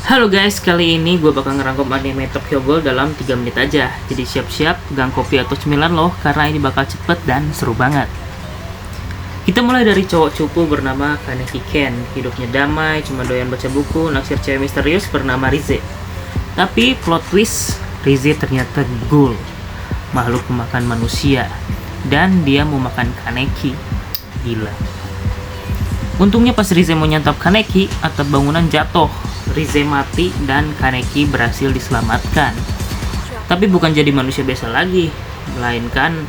Halo guys, kali ini gue bakal ngerangkum anime Tokyo Ghoul dalam 3 menit aja. Jadi siap-siap, gang kopi atau cemilan loh, karena ini bakal cepet dan seru banget. Kita mulai dari cowok cupu bernama Kaneki Ken. Hidupnya damai, cuma doyan baca buku, naksir cewek misterius bernama Rize. Tapi plot twist, Rize ternyata ghoul, makhluk pemakan manusia. Dan dia mau makan Kaneki. Gila. Untungnya pas Rize mau nyantap Kaneki, atap bangunan jatuh. Rize mati dan Kaneki berhasil diselamatkan. Tapi bukan jadi manusia biasa lagi, melainkan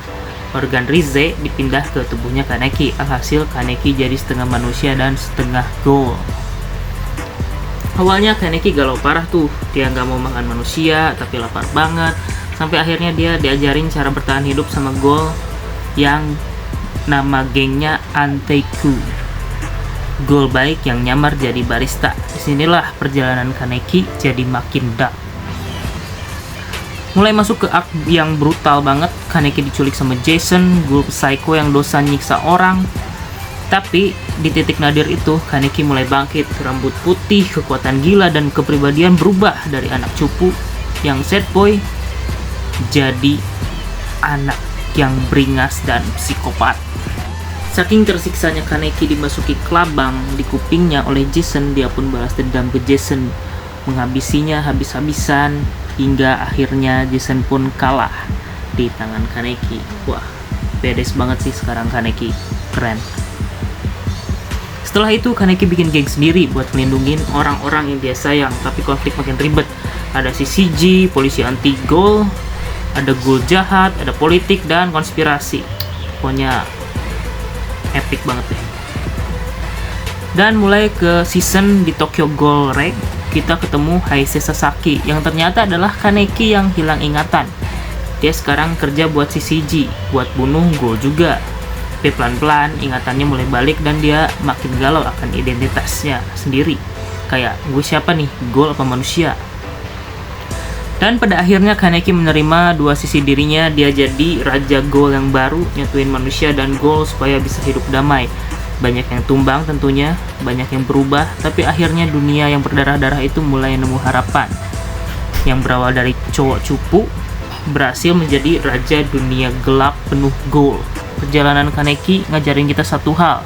organ Rize dipindah ke tubuhnya Kaneki. Alhasil Kaneki jadi setengah manusia dan setengah ghoul. Awalnya Kaneki galau parah tuh, dia nggak mau makan manusia tapi lapar banget. Sampai akhirnya dia diajarin cara bertahan hidup sama ghoul yang nama gengnya Anteiku. Ghoul baik yang nyamar jadi barista. Disinilah perjalanan Kaneki jadi makin dark. Mulai masuk ke arc yang brutal banget. Kaneki diculik sama Jason, ghoul psycho yang dosa nyiksa orang. Tapi di titik nadir itu Kaneki mulai bangkit. Rambut putih, kekuatan gila, dan kepribadian berubah dari anak cupu yang sad boy jadi anak yang beringas dan psikopat. Saking tersiksanya Kaneki dimasuki kelabang di kupingnya oleh Jason, dia pun balas dendam ke Jason, menghabisinya habis-habisan, hingga akhirnya Jason pun kalah di tangan Kaneki. Wah, bedes banget sih sekarang Kaneki, keren. Setelah itu Kaneki bikin geng sendiri buat melindungin orang-orang yang dia sayang, tapi konflik makin ribet. Ada CCG, polisi anti-ghoul, ada ghoul jahat, ada politik dan konspirasi. Pokoknya epic banget deh. Dan mulai ke season di Tokyo Ghoul Reg, kita ketemu Heise Sasaki yang ternyata adalah Kaneki yang hilang ingatan. Dia sekarang kerja buat CCG, buat bunuh ghoul juga. Tapi pelan-pelan ingatannya mulai balik dan dia makin galau akan identitasnya sendiri. Kayak, gue siapa nih, ghoul apa manusia? Dan pada akhirnya Kaneki menerima dua sisi dirinya. Dia jadi raja ghoul yang baru, nyatuin manusia dan ghoul supaya bisa hidup damai. Banyak yang tumbang tentunya, banyak yang berubah, tapi akhirnya dunia yang berdarah-darah itu mulai nemu harapan. Yang berawal dari cowok cupu berhasil menjadi raja dunia gelap penuh ghoul. Perjalanan Kaneki ngajarin kita satu hal.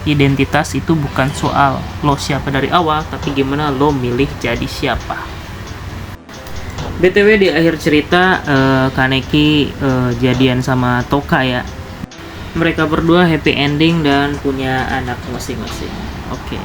Identitas itu bukan soal lo siapa dari awal, tapi gimana lo milih jadi siapa. BTW di akhir cerita Kaneki jadian sama Toka ya. Mereka berdua happy ending dan punya anak masing-masing. Oke.